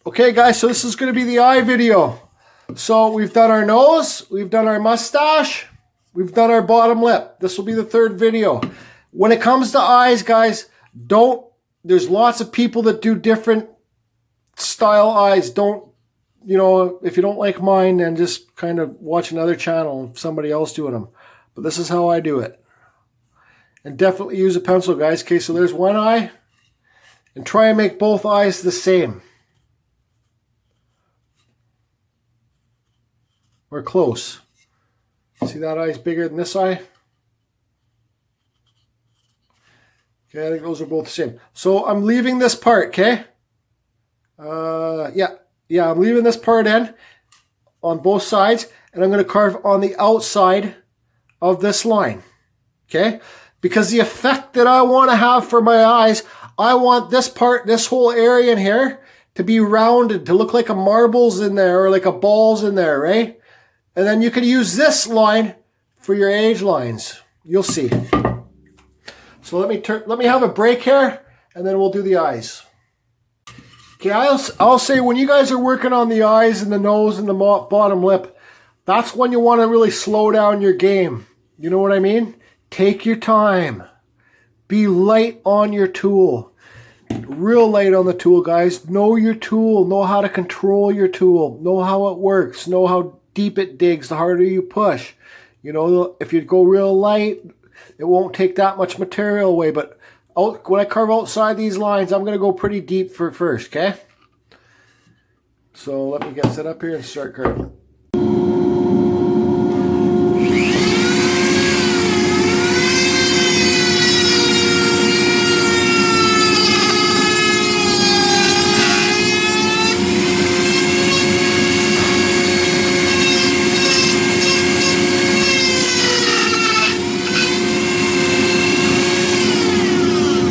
Okay guys, so this is going to be the eye video. So we've done our nose, we've done our mustache, we've done our bottom lip. This will be the third video. When it comes to eyes, guys, there's lots of people that do different style eyes. Don't, if you don't like mine, then just kind of watch another channel of somebody else doing them. But this is how I do it. And definitely use a pencil, guys. Okay, so there's one eye. And try and make both eyes the same. Or close. See that eye's bigger than this eye? Okay, I think those are both the same. So I'm leaving this part, okay? Yeah, I'm leaving this part in on both sides, and I'm going to carve on the outside of this line, okay? Because the effect that I want to have for my eyes, I want this part, this whole area in here, to be rounded, to look like a marbles in there or like a balls in there, right? And then you can use this line for your edge lines. You'll see. So let me have a break here, and then we'll do the eyes. Okay, I'll say when you guys are working on the eyes and the nose and the bottom lip, that's when you want to really slow down your game. You know what I mean? Take your time. Be light on your tool. Real light on the tool, guys. Know your tool. Know how to control your tool. Know how it works. Know how deep it digs, the harder you push. If you go real light, it won't take that much material away. But when I carve outside these lines, I'm going to go pretty deep first, okay? So let me get set up here and start carving.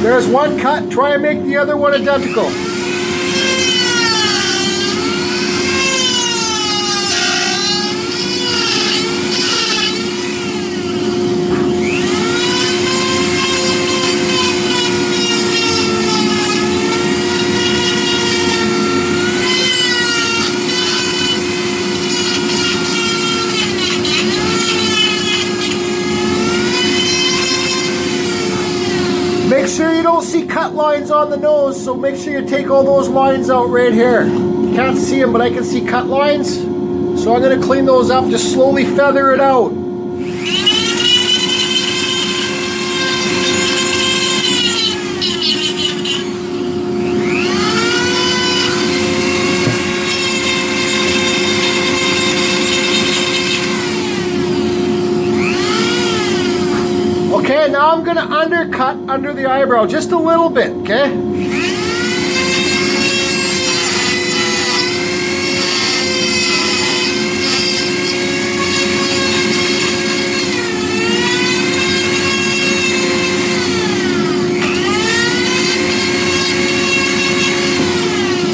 There's one cut, try and make the other one identical. Make sure you don't see cut lines on the nose, so make sure you take all those lines out right here. You can't see them, but I can see cut lines. So I'm going to clean those up, just slowly feather it out. Okay, now I'm going to undercut under the eyebrow just a little bit, okay?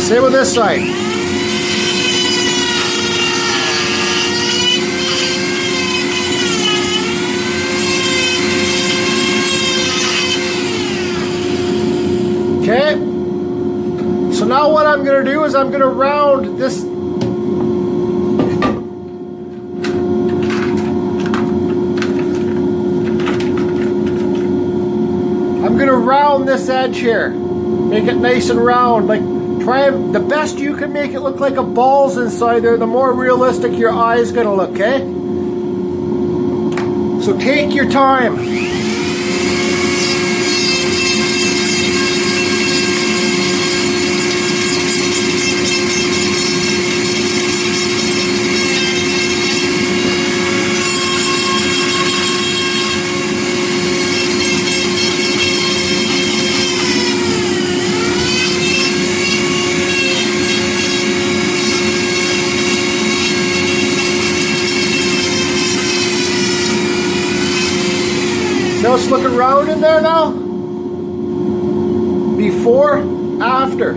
Same with this side. Okay, so now what I'm going to do is I'm going to round this. I'm going to round this edge here. Make it nice and round. The best you can make it look like a balls inside there, the more realistic your eye is going to look, okay? So take your time. Now it's looking round in there now. Before, after.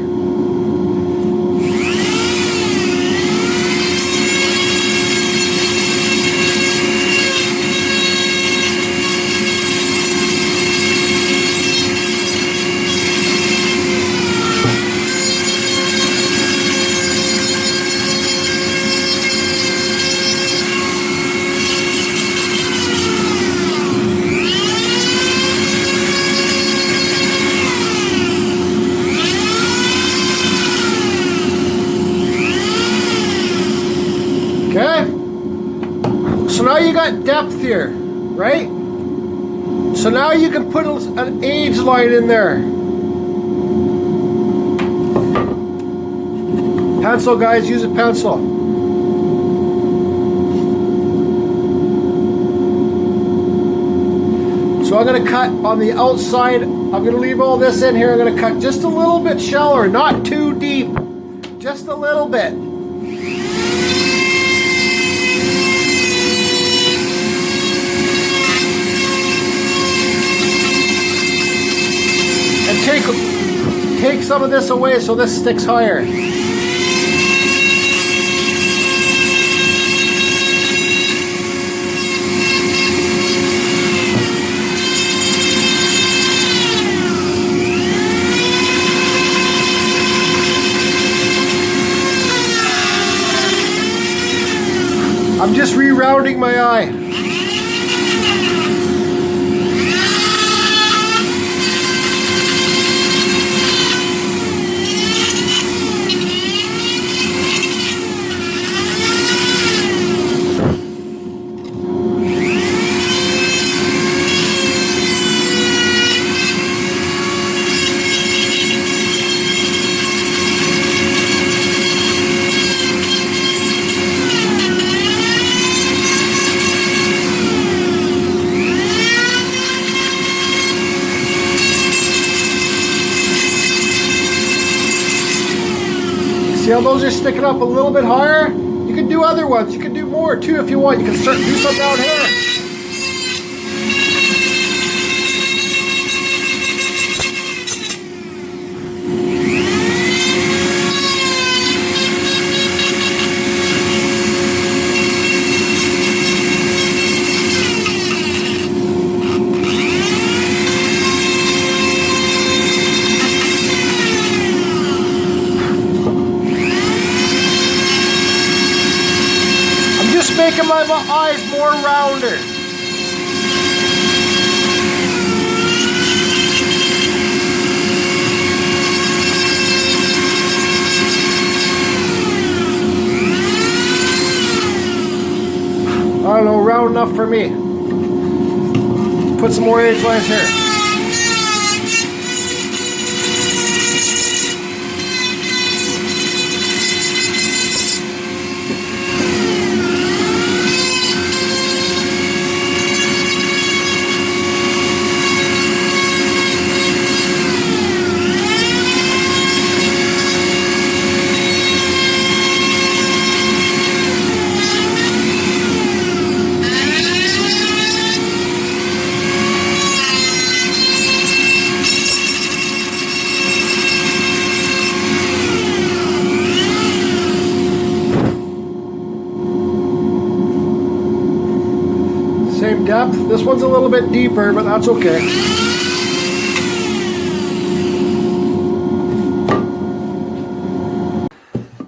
got depth here, right? So now you can put an age line in there. Pencil, guys, use a pencil. So I'm going to cut on the outside. I'm going to leave all this in here. I'm going to cut just a little bit shallower, not too deep, just a little bit. And take some of this away so this sticks higher. I'm just rerouting my eye. See how those are sticking up a little bit higher? You can do other ones. You can do more too if you want. You can start do some down here. Making my eyes more rounder. I don't know, round enough for me. Put some more edge lines here. Same depth. This one's a little bit deeper, but that's okay.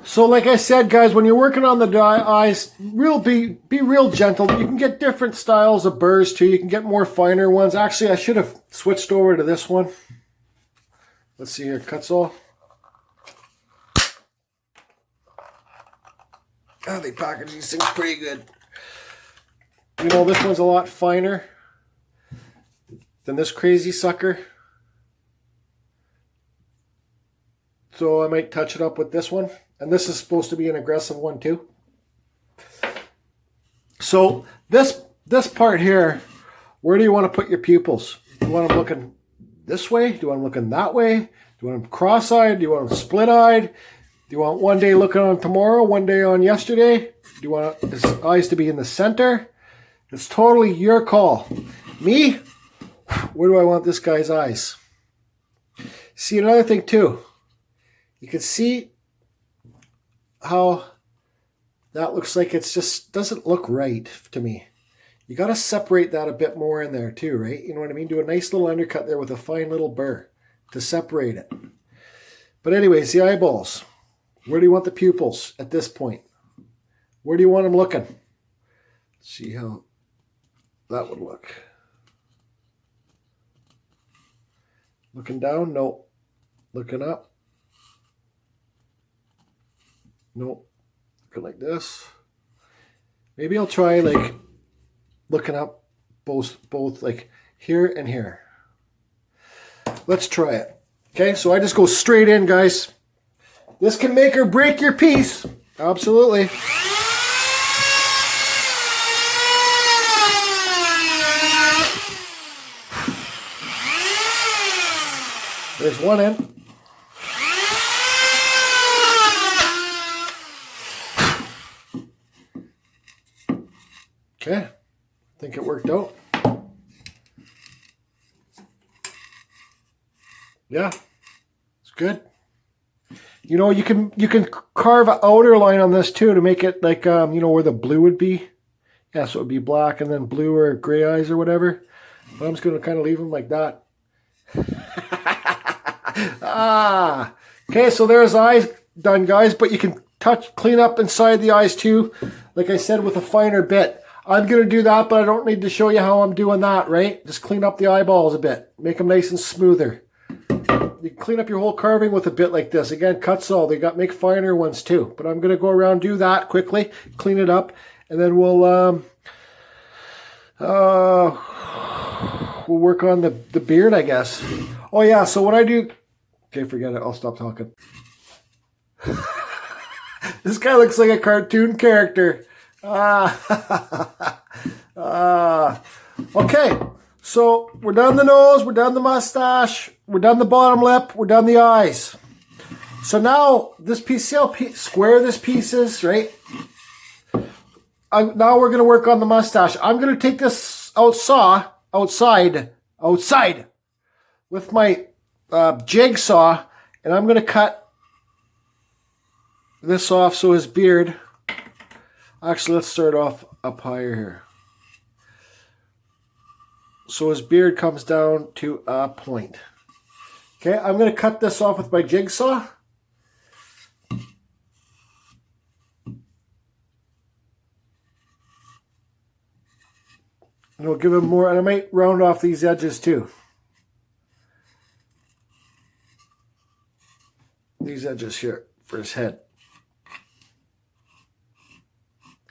So like I said, guys, when you're working on the eyes, be real gentle. You can get different styles of burs too. You can get more finer ones. Actually, I should have switched over to this one. Let's see here, Kutzall. Oh, they package these things pretty good. You know, this one's a lot finer than this crazy sucker. So I might touch it up with this one. And this is supposed to be an aggressive one too. So this part here, where do you want to put your pupils? Do you want them looking this way? Do you want them looking that way? Do you want them cross-eyed? Do you want them split-eyed? Do you want one day looking on tomorrow, one day on yesterday? Do you want his eyes to be in the center? It's totally your call. Me, where do I want this guy's eyes? See, another thing too. You can see how that looks like it's just doesn't look right to me. You got to separate that a bit more in there too, right? You know what I mean? Do a nice little undercut there with a fine little burr to separate it. But anyways, the eyeballs. Where do you want the pupils at this point? Where do you want them looking? Let's see how that would look. Looking down? No. Looking up? No. Looking like this. Maybe I'll try like looking up both like here and here. Let's try it. Okay, so I just go straight in, guys. This can make or break your piece. Absolutely. There's one in. Okay, I think it worked out. Yeah, it's good. You know, you can carve an outer line on this too to make it like you know, where the blue would be. Yeah, so it would be black and then blue or gray eyes or whatever. But I'm just going to kind of leave them like that. Okay, so there's eyes done, guys. But you can clean up inside the eyes too, like I said, with a finer bit. I'm going to do that, but I don't need to show you how I'm doing that, right? Just clean up the eyeballs a bit. Make them nice and smoother. You can clean up your whole carving with a bit like this. Again, Kutzall, they make finer ones too. But I'm going to go around, do that quickly, clean it up, and then we'll work on the beard, I guess. Oh yeah, so what I do... Okay, forget it. I'll stop talking. This guy looks like a cartoon character. Okay, so we're done the nose, we're done the mustache, we're done the bottom lip, we're done the eyes. So now this piece, see how square this piece is, right? Now we're going to work on the mustache. I'm going to take this outside with my jigsaw, and I'm going to cut this off so his beard... Actually, let's start off up higher here. So his beard comes down to a point. Okay, I'm going to cut this off with my jigsaw. And we'll give him more, and I might round off these edges too. These edges here for his head.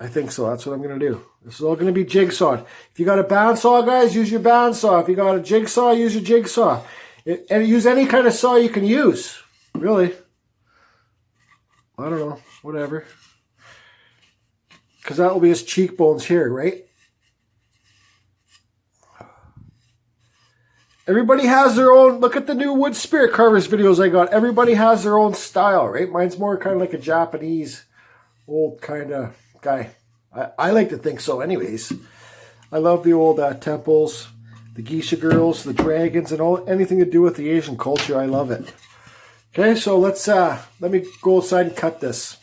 I think so. That's what I'm going to do. This is all going to be jigsawed. If you got a bandsaw, guys, use your bandsaw. If you got a jigsaw, use your jigsaw. And use any kind of saw you can use. Really. I don't know. Whatever. Because that will be his cheekbones here, right? Everybody has their own... Look at the new wood spirit carvers videos I got. Everybody has their own style, right? Mine's more kind of like a Japanese old kind of... guy. I like to think so anyways. I love the old temples, the geisha girls, the dragons, and anything to do with the Asian culture. I love it. Okay, so let me go outside and cut this.